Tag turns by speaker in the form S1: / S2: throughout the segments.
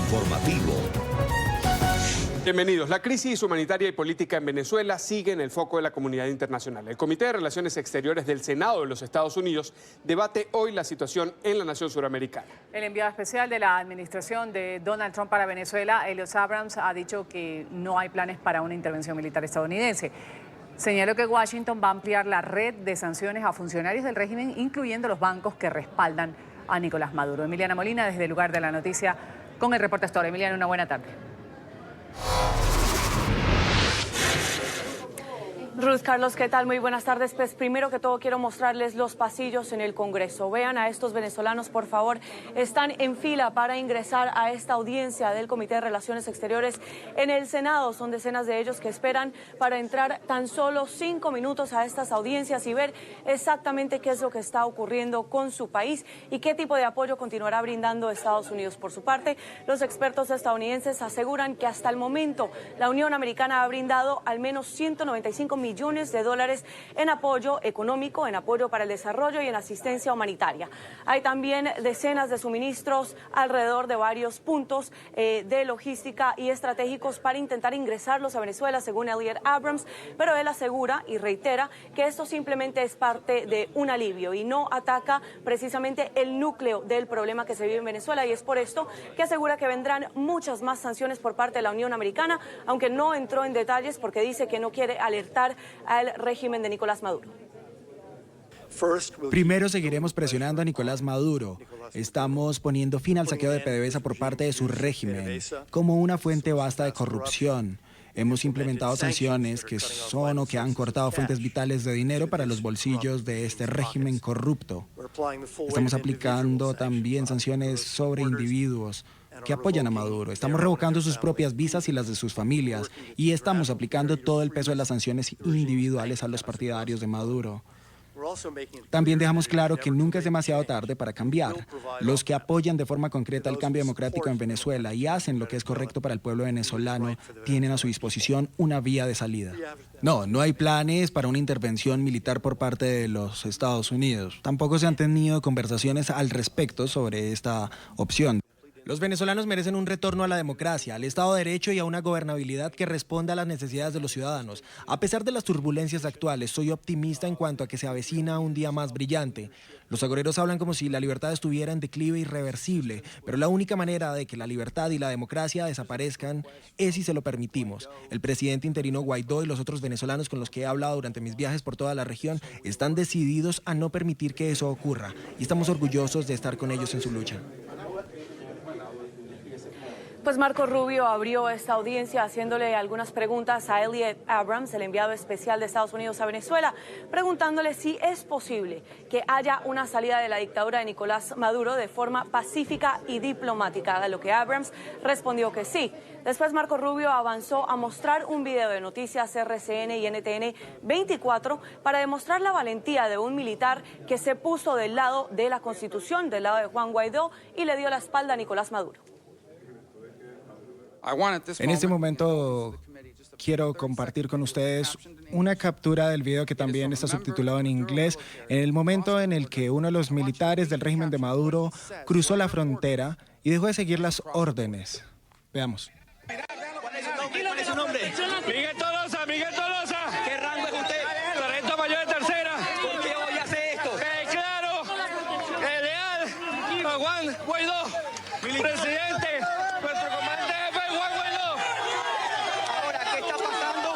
S1: informativo.
S2: Bienvenidos. La crisis humanitaria y política en Venezuela sigue en el foco de la comunidad internacional. El Comité de Relaciones Exteriores del Senado de los Estados Unidos debate hoy la situación en la nación suramericana.
S3: El enviado especial de la administración de Donald Trump para Venezuela, Elliot Abrams, ha dicho que no hay planes para una intervención militar estadounidense. Señaló que Washington va a ampliar la red de sanciones a funcionarios del régimen, incluyendo los bancos que respaldan a Nicolás Maduro. Emiliana Molina, desde el lugar de la noticia, con el reporte hasta ahora. Emiliana, una buena tarde.
S4: Ruth, Carlos, ¿qué tal? Muy buenas tardes. Pues primero que todo quiero mostrarles los pasillos en el Congreso. Vean a estos venezolanos, por favor. Están en fila para ingresar a esta audiencia del Comité de Relaciones Exteriores en el Senado. Son decenas de ellos que esperan para entrar tan solo 5 minutos a estas audiencias y ver exactamente qué es lo que está ocurriendo con su país y qué tipo de apoyo continuará brindando Estados Unidos. Por su parte, los expertos estadounidenses aseguran que hasta el momento la Unión Americana ha brindado al menos 195 millones de dólares en apoyo económico, en apoyo para el desarrollo y en asistencia humanitaria. Hay también decenas de suministros alrededor de varios puntos de logística y estratégicos para intentar ingresarlos a Venezuela, según Elliot Abrams, pero él asegura y reitera que esto simplemente es parte de un alivio y no ataca precisamente el núcleo del problema que se vive en Venezuela, y es por esto que asegura que vendrán muchas más sanciones por parte de la Unión Americana, aunque no entró en detalles porque dice que no quiere alertar al régimen de Nicolás Maduro.
S5: Primero seguiremos presionando a Nicolás Maduro. Estamos poniendo fin al saqueo de PDVSA por parte de su régimen como una fuente vasta de corrupción. Hemos implementado sanciones que son o que han cortado fuentes vitales de dinero para los bolsillos de este régimen corrupto. Estamos aplicando también sanciones sobre individuos que apoyan a Maduro. Estamos revocando sus propias visas y las de sus familias, y estamos aplicando todo el peso de las sanciones individuales a los partidarios de Maduro. También dejamos claro que nunca es demasiado tarde para cambiar. Los que apoyan de forma concreta el cambio democrático en Venezuela y hacen lo que es correcto para el pueblo venezolano tienen a su disposición una vía de salida. No hay planes para una intervención militar por parte de los Estados Unidos. Tampoco se han tenido conversaciones al respecto sobre esta opción. Los venezolanos merecen un retorno a la democracia, al Estado de Derecho y a una gobernabilidad que responda a las necesidades de los ciudadanos. A pesar de las turbulencias actuales, soy optimista en cuanto a que se avecina un día más brillante. Los agoreros hablan como si la libertad estuviera en declive irreversible, pero la única manera de que la libertad y la democracia desaparezcan es si se lo permitimos. El presidente interino Guaidó y los otros venezolanos con los que he hablado durante mis viajes por toda la región están decididos a no permitir que eso ocurra, y estamos orgullosos de estar con ellos en su lucha.
S4: Pues Marco Rubio abrió esta audiencia haciéndole algunas preguntas a Elliot Abrams, el enviado especial de Estados Unidos a Venezuela, preguntándole si es posible que haya una salida de la dictadura de Nicolás Maduro de forma pacífica y diplomática, a lo que Abrams respondió que sí. Después Marco Rubio avanzó a mostrar un video de noticias RCN y NTN 24 para demostrar la valentía de un militar que se puso del lado de la Constitución, del lado de Juan Guaidó, y le dio la espalda a Nicolás Maduro.
S5: En este momento quiero compartir con ustedes una captura del video que también está subtitulado en inglés, en el momento en el que uno de los militares del régimen de Maduro cruzó la frontera y dejó de seguir las órdenes. Veamos.
S6: ¿Cuál es su nombre? Miguel Tolosa, Miguel Tolosa.
S7: ¿Qué rango es usted?
S6: Sargento mayor de tercera.
S7: ¿Por qué hoy hace esto?
S6: Claro, leal a Juan Guaidó, presidente, nuestro comandante jefe Juan Guaidó.
S7: Ahora, ¿qué está pasando?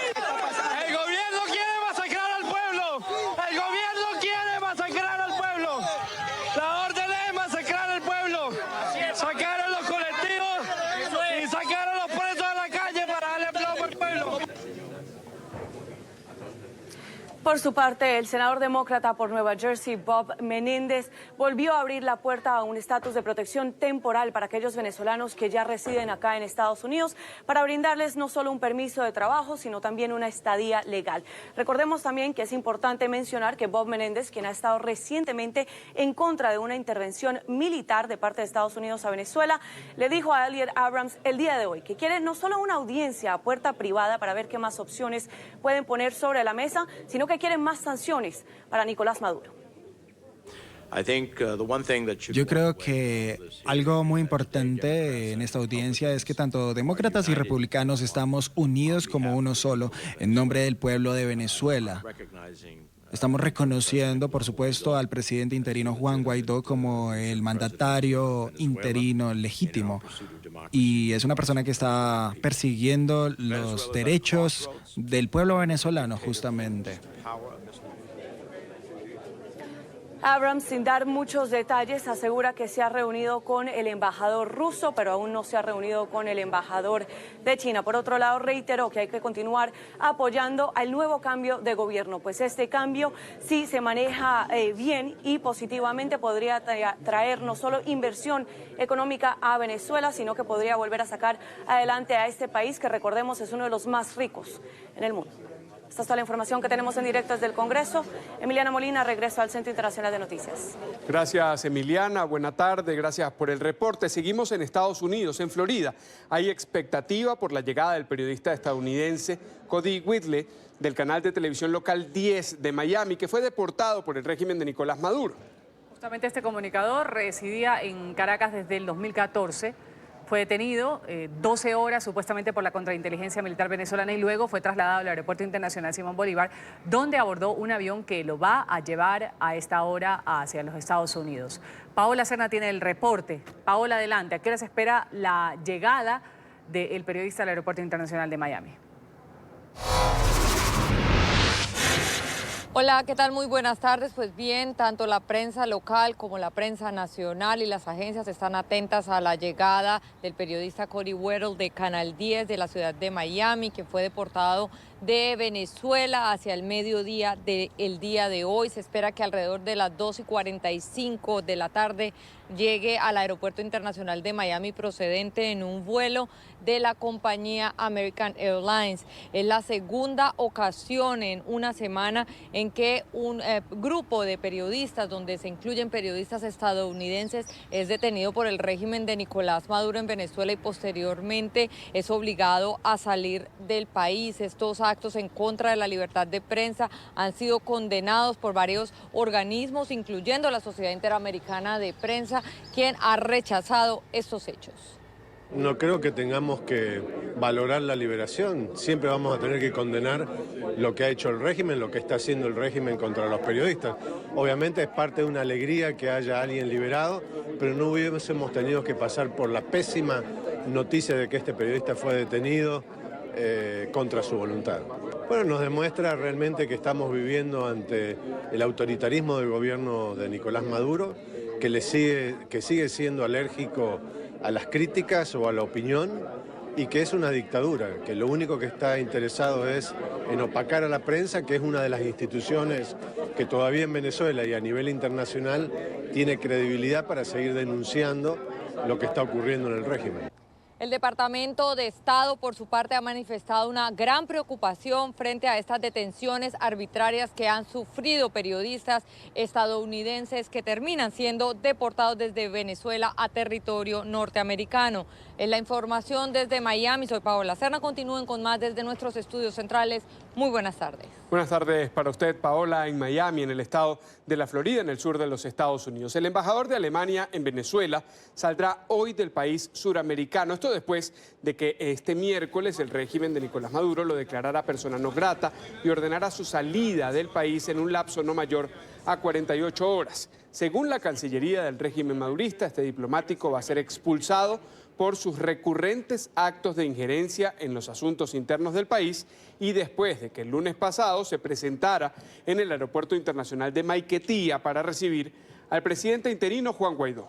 S7: ¿Qué está pasando?
S6: El gobierno quiere masacrar al pueblo. El gobierno quiere masacrar al pueblo. La orden es masacrar al pueblo. Sacar a los colectivos y sacar a los presos a la calle para darle aplauso al pueblo.
S4: Por su parte, el senador demócrata por Nueva Jersey, Bob Menéndez, volvió a abrir la puerta a un estatus de protección temporal para aquellos venezolanos que ya residen acá en Estados Unidos, para brindarles no solo un permiso de trabajo, sino también una estadía legal. Recordemos también que es importante mencionar que Bob Menéndez, quien ha estado recientemente en contra de una intervención militar de parte de Estados Unidos a Venezuela, le dijo a Elliot Abrams el día de hoy que quiere no solo una audiencia a puerta privada para ver qué más opciones pueden poner sobre la mesa, sino que quieren más sanciones para Nicolás Maduro.
S5: Yo creo que algo muy importante en esta audiencia es que tanto demócratas y republicanos estamos unidos como uno solo en nombre del pueblo de Venezuela. Estamos reconociendo, por supuesto, al presidente interino Juan Guaidó como el mandatario interino legítimo. Y es una persona que está persiguiendo los derechos del pueblo venezolano, justamente.
S4: Abrams, sin dar muchos detalles, asegura que se ha reunido con el embajador ruso, pero aún no se ha reunido con el embajador de China. Por otro lado, reiteró que hay que continuar apoyando al nuevo cambio de gobierno, pues este cambio, si se maneja bien y positivamente, podría traer no solo inversión económica a Venezuela, sino que podría volver a sacar adelante a este país, que recordemos es uno de los más ricos en el mundo. Esta es toda la información que tenemos en directo desde el Congreso. Emiliana Molina, regreso al Centro Internacional de Noticias.
S2: Gracias, Emiliana. Buena tarde. Gracias por el reporte. Seguimos en Estados Unidos, en Florida. Hay expectativa por la llegada del periodista estadounidense Cody Whitley del canal de televisión local 10 de Miami, que fue deportado por el régimen de Nicolás Maduro.
S3: Justamente este comunicador residía en Caracas desde el 2014. Fue detenido 12 horas supuestamente por la contrainteligencia militar venezolana y luego fue trasladado al Aeropuerto Internacional Simón Bolívar, donde abordó un avión que lo va a llevar a esta hora hacia los Estados Unidos. Paola Serna tiene el reporte. Paola, adelante. ¿A qué hora se espera la llegada del periodista al Aeropuerto Internacional de Miami?
S1: Hola, ¿qué tal? Muy buenas tardes. Pues bien, tanto la prensa local como la prensa nacional y las agencias están atentas a la llegada del periodista Cody Whittle de Canal 10 de la ciudad de Miami, que fue deportado de Venezuela hacia el mediodía del día de hoy. Se espera que alrededor de las 2:45 de la tarde llegue al Aeropuerto Internacional de Miami procedente en un vuelo de la compañía American Airlines. Es la segunda ocasión en una semana en que un grupo de periodistas, donde se incluyen periodistas estadounidenses, es detenido por el régimen de Nicolás Maduro en Venezuela y posteriormente es obligado a salir del país. Estos actos en contra de la libertad de prensa han sido condenados por varios organismos, incluyendo la Sociedad Interamericana de Prensa, quien ha rechazado estos hechos.
S8: No creo que tengamos que valorar la liberación, siempre vamos a tener que condenar lo que ha hecho el régimen, lo que está haciendo el régimen contra los periodistas. Obviamente es parte de una alegría que haya alguien liberado, pero no hubiésemos tenido que pasar por la pésima noticia de que este periodista fue detenido contra su voluntad. Bueno, nos demuestra realmente que estamos viviendo ante el autoritarismo del gobierno de Nicolás Maduro, que sigue siendo alérgico a las críticas o a la opinión y que es una dictadura, que lo único que está interesado es en opacar a la prensa, que es una de las instituciones que todavía en Venezuela y a nivel internacional tiene credibilidad para seguir denunciando lo que está ocurriendo en el régimen.
S1: El Departamento de Estado, por su parte, ha manifestado una gran preocupación frente a estas detenciones arbitrarias que han sufrido periodistas estadounidenses que terminan siendo deportados desde Venezuela a territorio norteamericano. Es la información desde Miami. Soy Paola Serna. Continúen con más desde nuestros estudios centrales. Muy buenas tardes.
S2: Buenas tardes para usted, Paola, en Miami, en el estado de la Florida, en el sur de los Estados Unidos. El embajador de Alemania en Venezuela saldrá hoy del país suramericano. Esto después de que este miércoles el régimen de Nicolás Maduro lo declarara persona no grata y ordenara su salida del país en un lapso no mayor a 48 horas. Según la Cancillería del régimen madurista, este diplomático va a ser expulsado por sus recurrentes actos de injerencia en los asuntos internos del país y después de que el lunes pasado se presentara en el Aeropuerto Internacional de Maiquetía para recibir al presidente interino Juan Guaidó.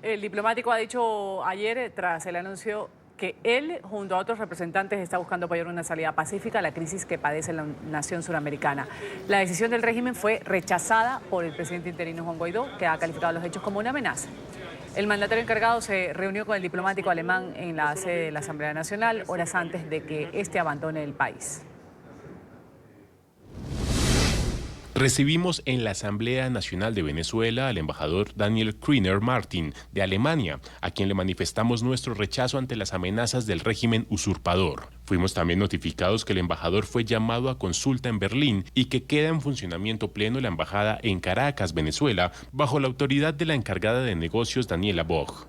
S3: El diplomático ha dicho ayer, tras el anuncio, que él, junto a otros representantes, está buscando apoyar una salida pacífica a la crisis que padece la nación suramericana. La decisión del régimen fue rechazada por el presidente interino Juan Guaidó, que ha calificado los hechos como una amenaza. El mandatario encargado se reunió con el diplomático alemán en la sede de la Asamblea Nacional horas antes de que este abandone el país.
S9: Recibimos en la Asamblea Nacional de Venezuela al embajador Daniel Kriner Martin de Alemania, a quien le manifestamos nuestro rechazo ante las amenazas del régimen usurpador. Fuimos también notificados que el embajador fue llamado a consulta en Berlín y que queda en funcionamiento pleno la embajada en Caracas, Venezuela, bajo la autoridad de la encargada de negocios Daniela Boch.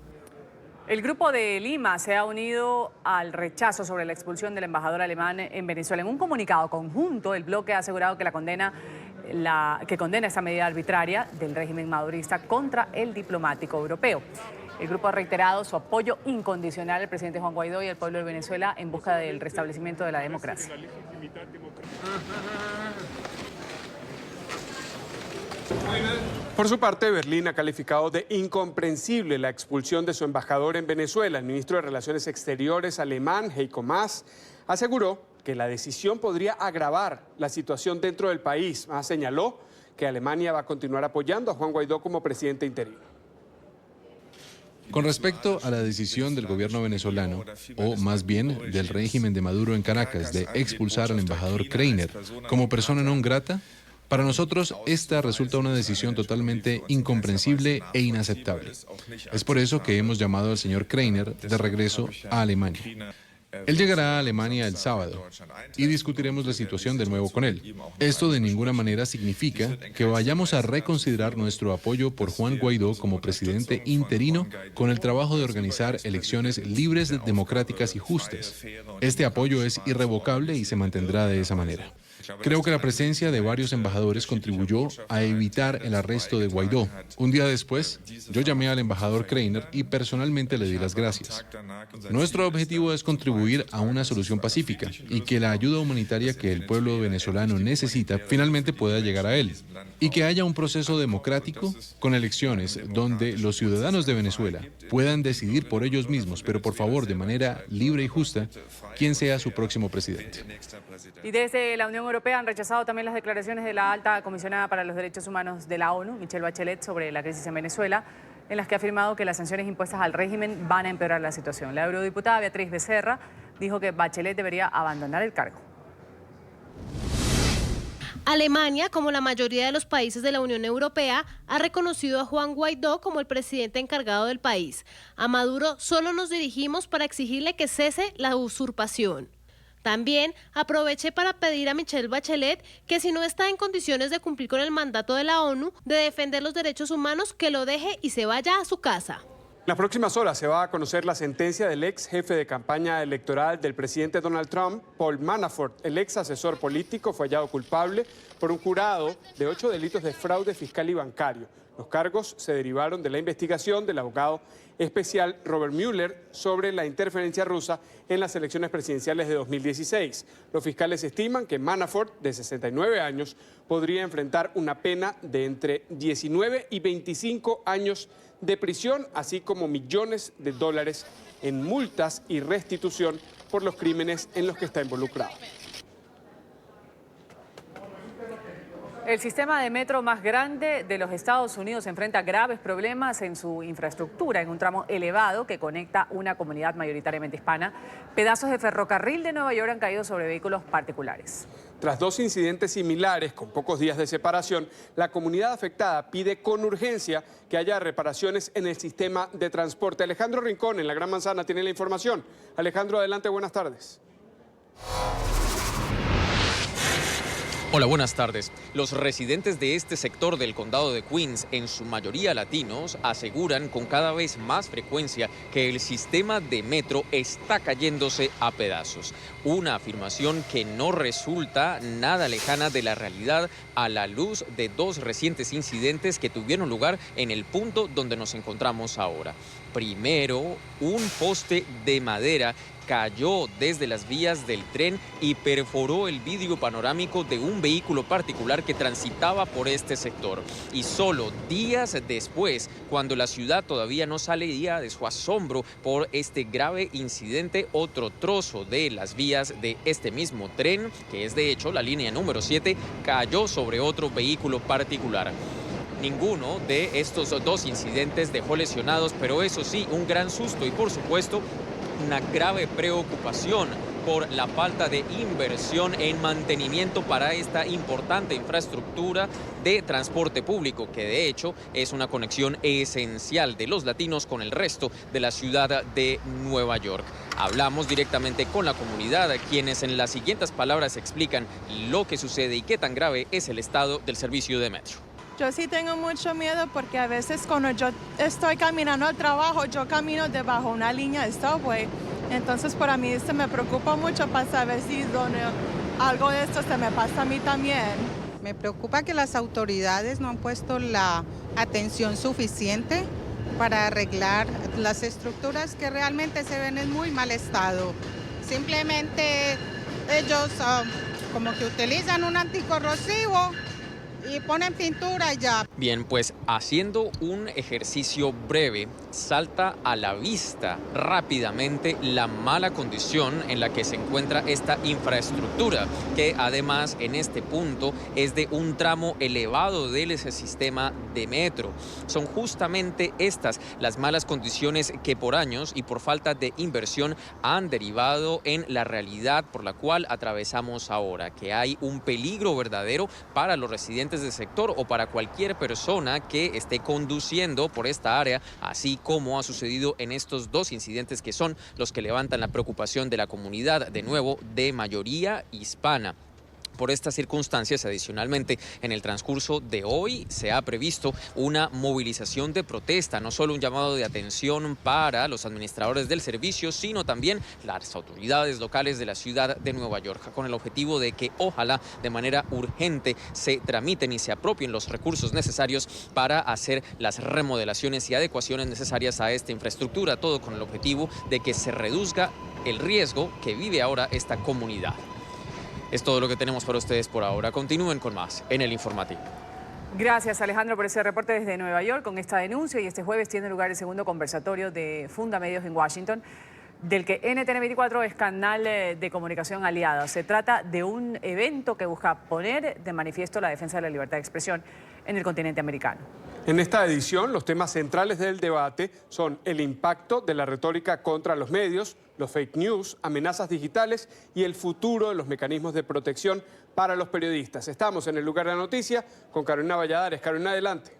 S3: El Grupo de Lima se ha unido al rechazo sobre la expulsión del embajador alemán en Venezuela. En un comunicado conjunto, el bloque ha asegurado que condena esta medida arbitraria del régimen madurista contra el diplomático europeo. El grupo ha reiterado su apoyo incondicional al presidente Juan Guaidó y al pueblo de Venezuela en busca del restablecimiento de la democracia.
S2: Por su parte, Berlín ha calificado de incomprensible la expulsión de su embajador en Venezuela. El ministro de Relaciones Exteriores alemán, Heiko Maas, aseguró que la decisión podría agravar la situación dentro del país. Maas señaló que Alemania va a continuar apoyando a Juan Guaidó como presidente interino.
S10: Con respecto a la decisión del gobierno venezolano, o más bien del régimen de Maduro en Caracas, de expulsar al embajador Kriner como persona non grata, para nosotros esta resulta una decisión totalmente incomprensible e inaceptable. Es por eso que hemos llamado al señor Kriner de regreso a Alemania. Él llegará a Alemania el sábado y discutiremos la situación de nuevo con él. Esto de ninguna manera significa que vayamos a reconsiderar nuestro apoyo por Juan Guaidó como presidente interino con el trabajo de organizar elecciones libres, democráticas y justas. Este apoyo es irrevocable y se mantendrá de esa manera. Creo que la presencia de varios embajadores contribuyó a evitar el arresto de Guaidó. Un día después, yo llamé al embajador Kriner y personalmente le di las gracias. Nuestro objetivo es contribuir a una solución pacífica y que la ayuda humanitaria que el pueblo venezolano necesita finalmente pueda llegar a él. Y que haya un proceso democrático con elecciones donde los ciudadanos de Venezuela puedan decidir por ellos mismos, pero por favor de manera libre y justa, quién sea su próximo presidente.
S3: Y desde la Unión Europea han rechazado también las declaraciones de la alta comisionada para los derechos humanos de la ONU, Michelle Bachelet, sobre la crisis en Venezuela, en las que ha afirmado que las sanciones impuestas al régimen van a empeorar la situación. La eurodiputada Beatriz Becerra dijo que Bachelet debería abandonar el cargo.
S11: Alemania, como la mayoría de los países de la Unión Europea, ha reconocido a Juan Guaidó como el presidente encargado del país. A Maduro solo nos dirigimos para exigirle que cese la usurpación. También aproveché para pedir a Michelle Bachelet que si no está en condiciones de cumplir con el mandato de la ONU de defender los derechos humanos, que lo deje y se vaya a su casa.
S2: En las próximas horas se va a conocer la sentencia del ex jefe de campaña electoral del presidente Donald Trump, Paul Manafort. El ex asesor político fue hallado culpable por un jurado de 8 delitos de fraude fiscal y bancario. Los cargos se derivaron de la investigación del abogado especial Robert Mueller sobre la interferencia rusa en las elecciones presidenciales de 2016. Los fiscales estiman que Manafort, de 69 años, podría enfrentar una pena de entre 19 y 25 años de prisión, así como millones de dólares en multas y restitución por los crímenes en los que está involucrado.
S3: El sistema de metro más grande de los Estados Unidos enfrenta graves problemas en su infraestructura, en un tramo elevado que conecta una comunidad mayoritariamente hispana. Pedazos de ferrocarril de Nueva York han caído sobre vehículos particulares.
S2: Tras 2 incidentes similares con pocos días de separación, la comunidad afectada pide con urgencia que haya reparaciones en el sistema de transporte. Alejandro Rincón, en la Gran Manzana, tiene la información. Alejandro, adelante, buenas tardes.
S12: Hola, buenas tardes. Los residentes de este sector del condado de Queens, en su mayoría latinos, aseguran con cada vez más frecuencia que el sistema de metro está cayéndose a pedazos. Una afirmación que no resulta nada lejana de la realidad a la luz de 2 recientes incidentes que tuvieron lugar en el punto donde nos encontramos ahora. Primero, un poste de madera cayó desde las vías del tren y perforó el vidrio panorámico de un vehículo particular que transitaba por este sector. Y solo días después, cuando la ciudad todavía no salía de su asombro por este grave incidente, otro trozo de las vías de este mismo tren, que es de hecho la línea número 7, cayó sobre otro vehículo particular. Ninguno de estos 2 incidentes dejó lesionados, pero eso sí, un gran susto y por supuesto una grave preocupación por la falta de inversión en mantenimiento para esta importante infraestructura de transporte público, que de hecho es una conexión esencial de los latinos con el resto de la ciudad de Nueva York. Hablamos directamente con la comunidad, quienes en las siguientes palabras explican lo que sucede y qué tan grave es el estado del servicio de metro.
S13: Yo sí tengo mucho miedo porque a veces cuando yo estoy caminando al trabajo, yo camino debajo una línea de subway. Entonces para mí se me preocupa mucho para saber si algo de esto se me pasa a mí también.
S14: Me preocupa que las autoridades no han puesto la atención suficiente para arreglar las estructuras que realmente se ven en muy mal estado. Simplemente ellos como que utilizan un anticorrosivo y ponen pintura y ya.
S12: Bien, pues haciendo un ejercicio breve, salta a la vista rápidamente la mala condición en la que se encuentra esta infraestructura, que además en este punto es de un tramo elevado del sistema de metro. Son justamente estas las malas condiciones que por años y por falta de inversión han derivado en la realidad por la cual atravesamos ahora, que hay un peligro verdadero para los residentes del sector o para cualquier persona que esté conduciendo por esta área, así como ha sucedido en estos dos incidentes que son los que levantan la preocupación de la comunidad, de nuevo, de mayoría hispana. Por estas circunstancias, adicionalmente, en el transcurso de hoy se ha previsto una movilización de protesta, no solo un llamado de atención para los administradores del servicio, sino también las autoridades locales de la ciudad de Nueva York, con el objetivo de que ojalá de manera urgente se tramiten y se apropien los recursos necesarios para hacer las remodelaciones y adecuaciones necesarias a esta infraestructura, todo con el objetivo de que se reduzca el riesgo que vive ahora esta comunidad. Es todo lo que tenemos para ustedes por ahora. Continúen con más en el informativo.
S3: Gracias, Alejandro, por ese reporte desde Nueva York con esta denuncia. Y este jueves tiene lugar el segundo conversatorio de Fundamedios en Washington, del que NTN24 es canal de comunicación aliada. Se trata de un evento que busca poner de manifiesto la defensa de la libertad de expresión en el continente americano.
S2: En esta edición, los temas centrales del debate son el impacto de la retórica contra los medios, los fake news, amenazas digitales y el futuro de los mecanismos de protección para los periodistas. Estamos en el lugar de la noticia con Carolina Valladares. Carolina, adelante.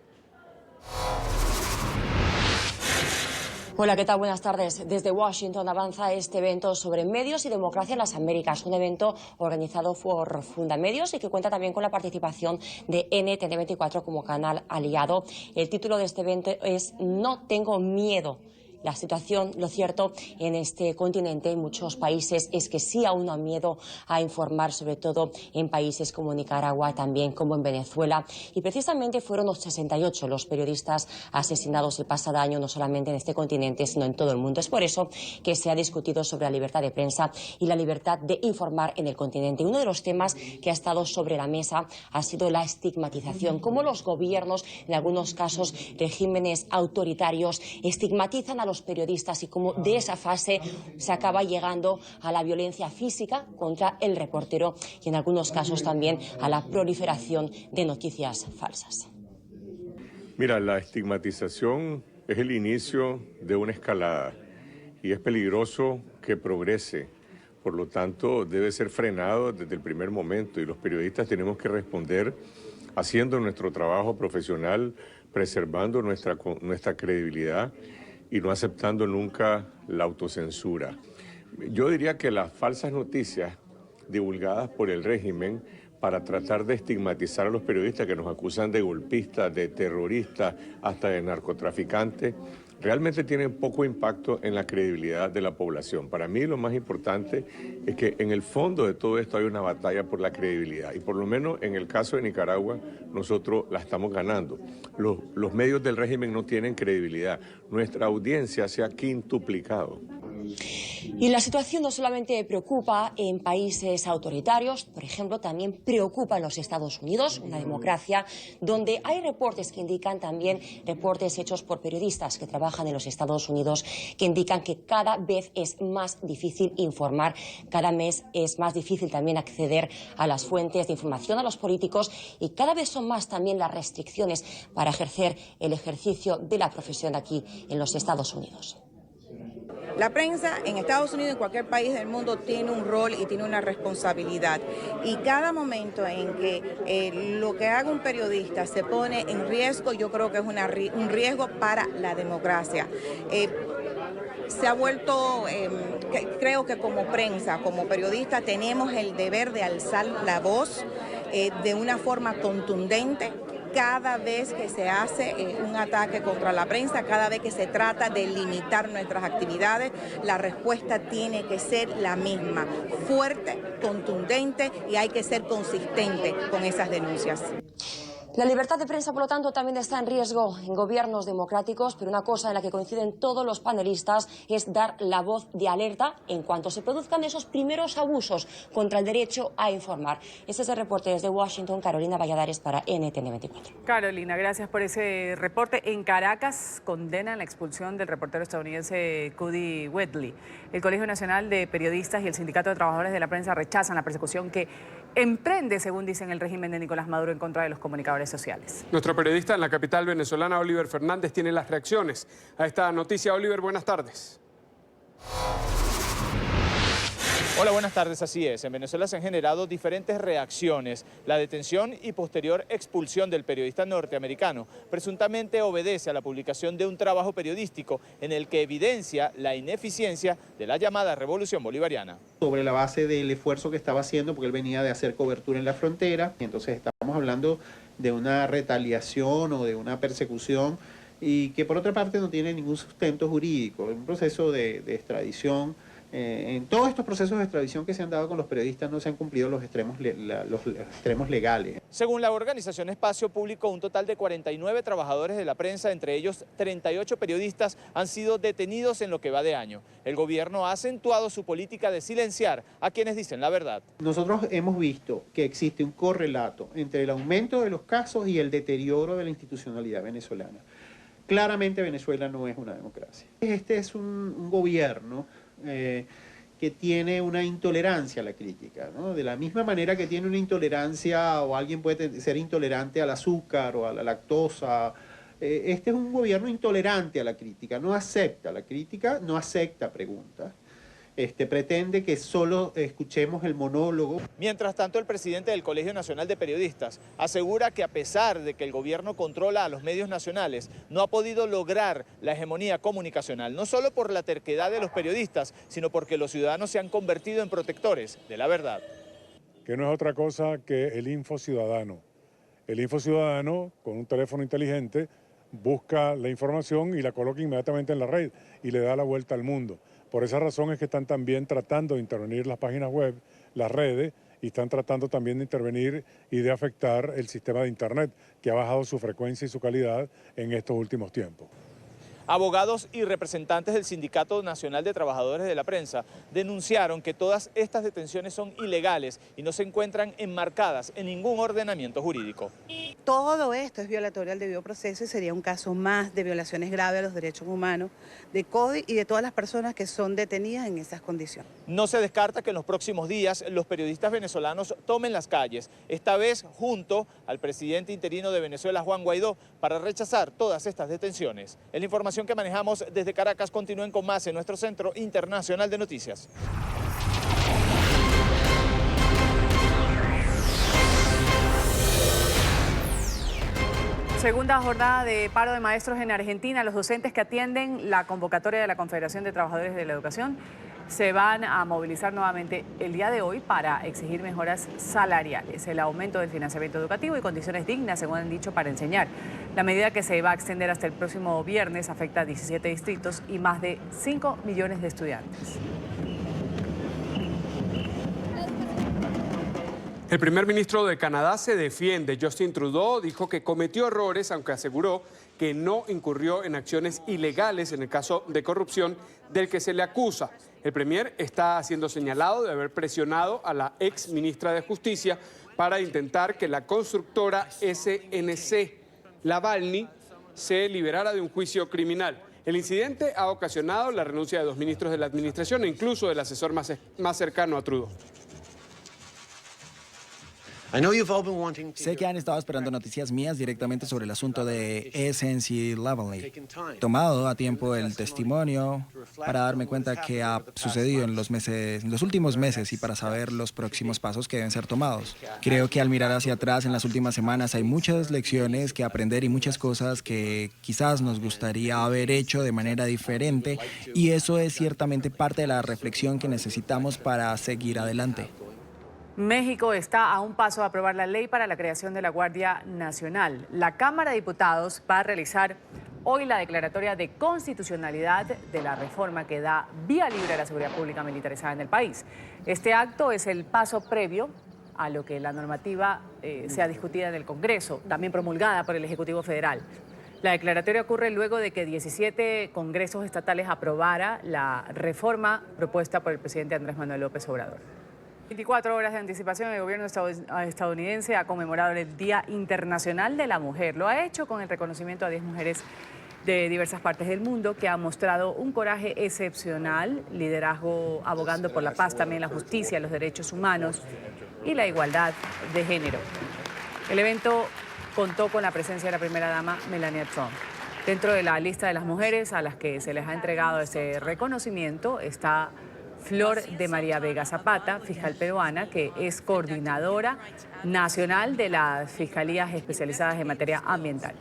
S15: Hola, ¿qué tal? Buenas tardes. Desde Washington avanza este evento sobre medios y democracia en las Américas, un evento organizado por Fundamedios y que cuenta también con la participación de NTN24 como canal aliado. El título de este evento es No tengo miedo. La situación, lo cierto, en este continente, en muchos países, es que sí aún hay miedo a informar, sobre todo en países como Nicaragua, también como en Venezuela. Y precisamente fueron los 68 los periodistas asesinados el pasado año, no solamente en este continente, sino en todo el mundo. Es por eso que se ha discutido sobre la libertad de prensa y la libertad de informar en el continente. Uno de los temas que ha estado sobre la mesa ha sido la estigmatización, cómo los gobiernos, en algunos casos regímenes autoritarios, estigmatizan a los periodistas y cómo de esa fase se acaba llegando a la violencia física contra el reportero y en algunos casos también a la proliferación de noticias falsas.
S16: Mira, la estigmatización es el inicio de una escalada y es peligroso que progrese. Por lo tanto, debe ser frenado desde el primer momento y los periodistas tenemos que responder haciendo nuestro trabajo profesional, preservando nuestra credibilidad y no aceptando nunca la autocensura. Yo diría que las falsas noticias divulgadas por el régimen para tratar de estigmatizar a los periodistas que nos acusan de golpistas, de terroristas, hasta de narcotraficantes, realmente tienen poco impacto en la credibilidad de la población. Para mí lo más importante es que en el fondo de todo esto hay una batalla por la credibilidad y por lo menos en el caso de Nicaragua nosotros la estamos ganando. Los medios del régimen no tienen credibilidad. Nuestra audiencia se ha quintuplicado.
S15: Y la situación no solamente preocupa en países autoritarios, por ejemplo, también preocupa en los Estados Unidos, una democracia donde hay reportes que indican también, reportes hechos por periodistas que trabajan en los Estados Unidos, que indican que cada vez es más difícil informar, cada vez es más difícil también acceder a las fuentes de información, a los políticos, y cada vez son más también las restricciones para ejercer el ejercicio de la profesión aquí en los Estados Unidos.
S17: La prensa en Estados Unidos y en cualquier país del mundo tiene un rol y tiene una responsabilidad. Y cada momento en que lo que haga un periodista se pone en riesgo, yo creo que es un riesgo para la democracia. Se ha vuelto, creo que como prensa, como periodista, tenemos el deber de alzar la voz de una forma contundente cada vez que se hace un ataque contra la prensa, cada vez que se trata de limitar nuestras actividades. La respuesta tiene que ser la misma, fuerte, contundente, y hay que ser consistente con esas denuncias.
S15: La libertad de prensa, por lo tanto, también está en riesgo en gobiernos democráticos, pero una cosa en la que coinciden todos los panelistas es dar la voz de alerta en cuanto se produzcan esos primeros abusos contra el derecho a informar. Este es el reporte desde Washington, Carolina Valladares para NTN 24.
S3: Carolina, gracias por ese reporte. En Caracas condenan la expulsión del reportero estadounidense Cody Whitley. El Colegio Nacional de Periodistas y el Sindicato de Trabajadores de la Prensa rechazan la persecución que emprende, según dicen, el régimen de Nicolás Maduro en contra de los comunicadores sociales.
S2: Nuestro periodista en la capital venezolana, Oliver Fernández, tiene las reacciones a esta noticia. Oliver, buenas tardes.
S18: Hola, buenas tardes. Así es. En Venezuela se han generado diferentes reacciones. La detención y posterior expulsión del periodista norteamericano presuntamente obedece a la publicación de un trabajo periodístico en el que evidencia la ineficiencia de la llamada revolución bolivariana.
S19: Sobre la base del esfuerzo que estaba haciendo, porque él venía de hacer cobertura en la frontera, y entonces estamos hablando de una retaliación o de una persecución, y que por otra parte no tiene ningún sustento jurídico. Un proceso de extradición. En todos estos procesos de extradición que se han dado con los periodistas no se han cumplido los extremos legales.
S18: Según la organización Espacio Público, un total de 49 trabajadores de la prensa, entre ellos 38 periodistas, han sido detenidos en lo que va de año. El gobierno ha acentuado su política de silenciar a quienes dicen la verdad.
S19: Nosotros hemos visto que existe un correlato entre el aumento de los casos y el deterioro de la institucionalidad venezolana. Claramente Venezuela no es una democracia. Este es un gobierno que tiene una intolerancia a la crítica, ¿no? De la misma manera que tiene una intolerancia, o alguien puede ser intolerante al azúcar o a la lactosa. Este es un gobierno intolerante a la crítica, no acepta la crítica, no acepta preguntas. Pretende que solo escuchemos el monólogo.
S18: Mientras tanto, el presidente del Colegio Nacional de Periodistas asegura que a pesar de que el gobierno controla a los medios nacionales, no ha podido lograr la hegemonía comunicacional, no solo por la terquedad de los periodistas, sino porque los ciudadanos se han convertido en protectores de la verdad.
S20: Que no es otra cosa que el infociudadano. El infociudadano, con un teléfono inteligente, busca la información y la coloca inmediatamente en la red y le da la vuelta al mundo. Por esa razón es que están también tratando de intervenir las páginas web, las redes, y están tratando también de intervenir y de afectar el sistema de Internet, que ha bajado su frecuencia y su calidad en estos últimos tiempos.
S18: Abogados y representantes del Sindicato Nacional de Trabajadores de la Prensa denunciaron que todas estas detenciones son ilegales y no se encuentran enmarcadas en ningún ordenamiento jurídico.
S21: Todo esto es violatorio al debido proceso y sería un caso más de violaciones graves a los derechos humanos de Cody y de todas las personas que son detenidas en esas condiciones.
S18: No se descarta que en los próximos días los periodistas venezolanos tomen las calles, esta vez junto al presidente interino de Venezuela, Juan Guaidó, para rechazar todas estas detenciones. Es la información que manejamos desde Caracas. Continúen con más en nuestro Centro Internacional de Noticias.
S3: Segunda jornada de paro de maestros en Argentina. Los docentes que atienden la convocatoria de la Confederación de Trabajadores de la Educación se van a movilizar nuevamente el día de hoy para exigir mejoras salariales, el aumento del financiamiento educativo y condiciones dignas, según han dicho, para enseñar. La medida, que se va a extender hasta el próximo viernes, afecta a 17 distritos y más de 5 millones de estudiantes.
S2: El primer ministro de Canadá se defiende. Justin Trudeau dijo que cometió errores, aunque aseguró que no incurrió en acciones ilegales en el caso de corrupción del que se le acusa. El premier está siendo señalado de haber presionado a la ex ministra de Justicia para intentar que la constructora SNC Lavalny se liberara de un juicio criminal. El incidente ha ocasionado la renuncia de 2 ministros de la administración e incluso del asesor más cercano a Trudeau.
S5: Sé que han estado esperando noticias mías directamente sobre el asunto de Essence y Lovely. He tomado a tiempo el testimonio para darme cuenta qué ha sucedido en los últimos meses y para saber los próximos pasos que deben ser tomados. Creo que al mirar hacia atrás en las últimas semanas hay muchas lecciones que aprender y muchas cosas que quizás nos gustaría haber hecho de manera diferente, y eso es ciertamente parte de la reflexión que necesitamos para seguir adelante.
S3: México está a un paso de aprobar la ley para la creación de la Guardia Nacional. La Cámara de Diputados va a realizar hoy la declaratoria de constitucionalidad de la reforma que da vía libre a la seguridad pública militarizada en el país. Este acto es el paso previo a lo que la normativa sea discutida en el Congreso, también promulgada por el Ejecutivo Federal. La declaratoria ocurre luego de que 17 congresos estatales aprobara la reforma propuesta por el presidente Andrés Manuel López Obrador. 24 horas de anticipación, el gobierno estadounidense ha conmemorado el Día Internacional de la Mujer. Lo ha hecho con el reconocimiento a 10 mujeres de diversas partes del mundo que han mostrado un coraje excepcional, liderazgo abogando por la paz, también la justicia, los derechos humanos y la igualdad de género. El evento contó con la presencia de la primera dama Melania Trump. Dentro de la lista de las mujeres a las que se les ha entregado ese reconocimiento está Flor de María Vega Zapata, fiscal peruana, que es coordinadora nacional de las fiscalías especializadas en materia ambiental.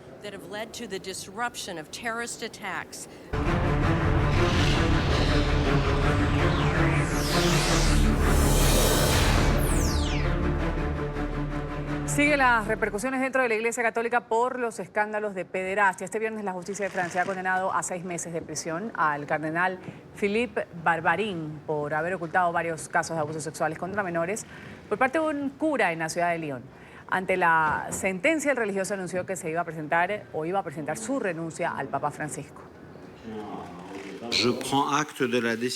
S3: Siguen las repercusiones dentro de la Iglesia Católica por los escándalos de pederastia. Este viernes la justicia de Francia ha condenado a 6 meses de prisión al cardenal Philippe Barbarin por haber ocultado varios casos de abusos sexuales contra menores por parte de un cura en la ciudad de Lyon. Ante la sentencia, el religioso anunció que se iba a presentar su renuncia al Papa Francisco.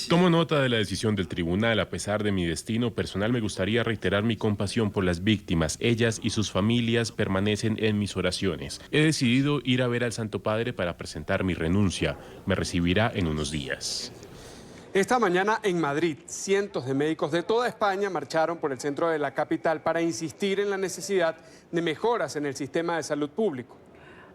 S9: Tomo nota de la decisión del tribunal. A pesar de mi destino personal, me gustaría reiterar mi compasión por las víctimas. Ellas y sus familias permanecen en mis oraciones. He decidido ir a ver al Santo Padre para presentar mi renuncia. Me recibirá en unos días.
S2: Esta mañana en Madrid, cientos de médicos de toda España marcharon por el centro de la capital para insistir en la necesidad de mejoras en el sistema de salud público.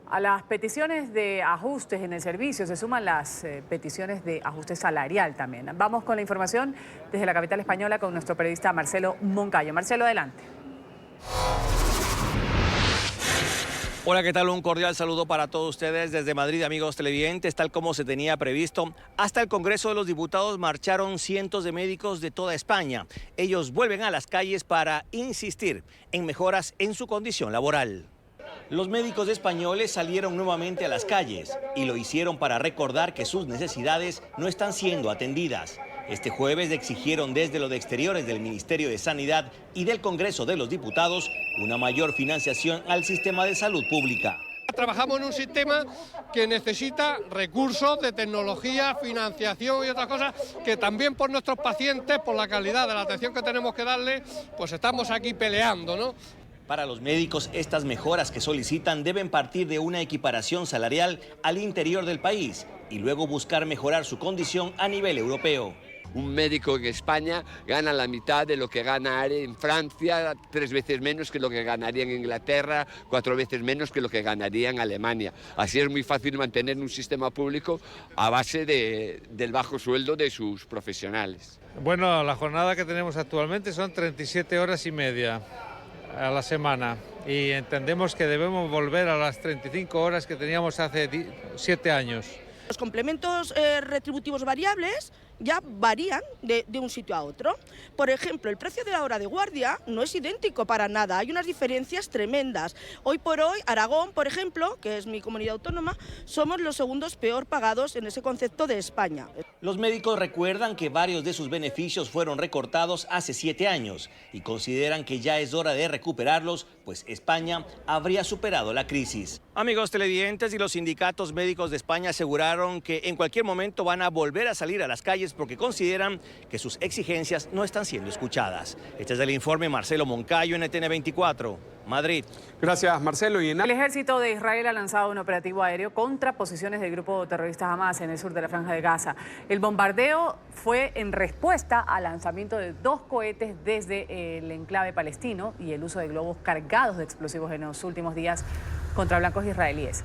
S3: A las peticiones de ajustes en el servicio se suman las peticiones de ajuste salarial también. Vamos con la información desde la capital española con nuestro periodista Marcelo Moncayo. Marcelo, adelante.
S7: Hola, ¿qué tal? Un cordial saludo para todos ustedes desde Madrid, amigos televidentes. Tal como se tenía previsto, hasta el Congreso de los Diputados marcharon cientos de médicos de toda España. Ellos vuelven a las calles para insistir en mejoras en su condición laboral. Los médicos españoles salieron nuevamente a las calles y lo hicieron para recordar que sus necesidades no están siendo atendidas. Este jueves exigieron desde los exteriores del Ministerio de Sanidad y del Congreso de los Diputados una mayor financiación al sistema de salud pública.
S22: Trabajamos en un sistema que necesita recursos de tecnología, financiación y otras cosas que también por nuestros pacientes, por la calidad de la atención que tenemos que darle, pues estamos aquí peleando, ¿no?
S7: Para los médicos, estas mejoras que solicitan deben partir de una equiparación salarial al interior del país y luego buscar mejorar su condición a nivel europeo.
S23: Un médico en España gana la mitad de lo que gana en Francia, 3 veces menos que lo que ganaría en Inglaterra, 4 veces menos que lo que ganaría en Alemania. Así es muy fácil mantener un sistema público a base del bajo sueldo de sus profesionales.
S24: Bueno, la jornada que tenemos actualmente son 37 horas y media a la semana y entendemos que debemos volver a las 35 horas que teníamos hace 7 años.
S25: Los complementos retributivos variables ya varían de un sitio a otro. Por ejemplo, el precio de la hora de guardia no es idéntico para nada, hay unas diferencias tremendas. Hoy por hoy, Aragón, por ejemplo, que es mi comunidad autónoma, somos los segundos peor pagados en ese concepto de España.
S7: Los médicos recuerdan que varios de sus beneficios fueron recortados hace 7 años y consideran que ya es hora de recuperarlos, pues España habría superado la crisis. Amigos televidentes, y los sindicatos médicos de España aseguraron que en cualquier momento van a volver a salir a las calles porque consideran que sus exigencias no están siendo escuchadas. Este es el informe Marcelo Moncayo, NTN 24, Madrid.
S2: Gracias, Marcelo.
S3: El ejército de Israel ha lanzado un operativo aéreo contra posiciones del grupo terrorista Hamas en el sur de la Franja de Gaza. El bombardeo fue en respuesta al lanzamiento de 2 cohetes desde el enclave palestino y el uso de globos cargados de explosivos en los últimos días contra blancos israelíes.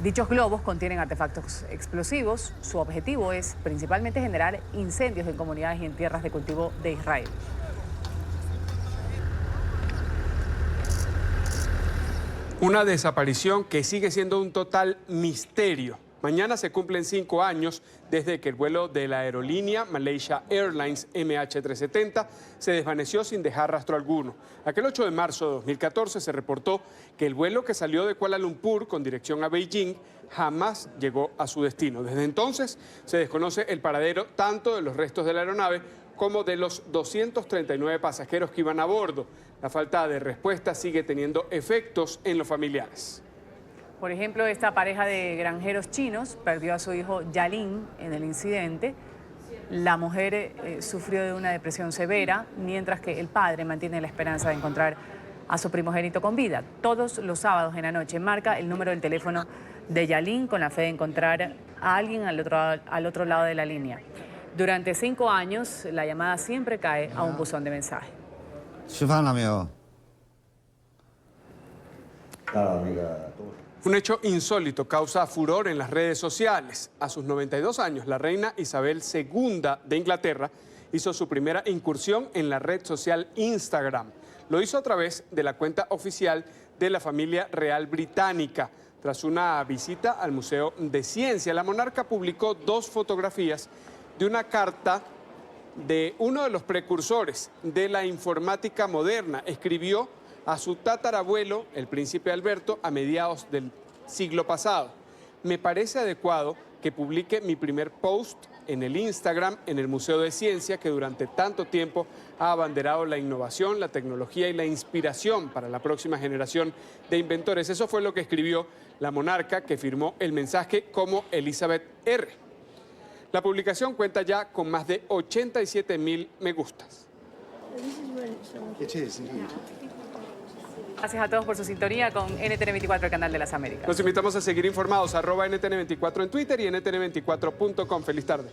S3: Dichos globos contienen artefactos explosivos. Su objetivo es principalmente generar incendios en comunidades y en tierras de cultivo de Israel.
S2: Una desaparición que sigue siendo un total misterio. Mañana se cumplen 5 años desde que el vuelo de la aerolínea Malaysia Airlines MH370 se desvaneció sin dejar rastro alguno. Aquel 8 de marzo de 2014 se reportó que el vuelo que salió de Kuala Lumpur con dirección a Beijing jamás llegó a su destino. Desde entonces se desconoce el paradero tanto de los restos de la aeronave como de los 239 pasajeros que iban a bordo. La falta de respuesta sigue teniendo efectos en los familiares.
S3: Por ejemplo, esta pareja de granjeros chinos perdió a su hijo Yalin en el incidente. La mujer sufrió de una depresión severa, mientras que el padre mantiene la esperanza de encontrar a su primogénito con vida. Todos los sábados en la noche marca el número del teléfono de Yalin con la fe de encontrar a alguien al otro lado de la línea. Durante 5 años, la llamada siempre cae a un buzón de mensaje.
S2: Un hecho insólito causa furor en las redes sociales. A sus 92 años, la reina Isabel II de Inglaterra hizo su primera incursión en la red social Instagram. Lo hizo a través de la cuenta oficial de la familia real británica. Tras una visita al Museo de Ciencia, la monarca publicó 2 fotografías de una carta de uno de los precursores de la informática moderna. Escribió a su tatarabuelo, el príncipe Alberto, a mediados del siglo pasado. Me parece adecuado que publique mi primer post en el Instagram, en el Museo de Ciencia, que durante tanto tiempo ha abanderado la innovación, la tecnología y la inspiración para la próxima generación de inventores. Eso fue lo que escribió la monarca, que firmó el mensaje como Elizabeth R. La publicación cuenta ya con más de 87.000 me gustas.
S3: Gracias a todos por su sintonía con NTN24, el canal de las Américas.
S2: Los invitamos a seguir informados, @NTN24 en Twitter y NTN24.com. Feliz tarde.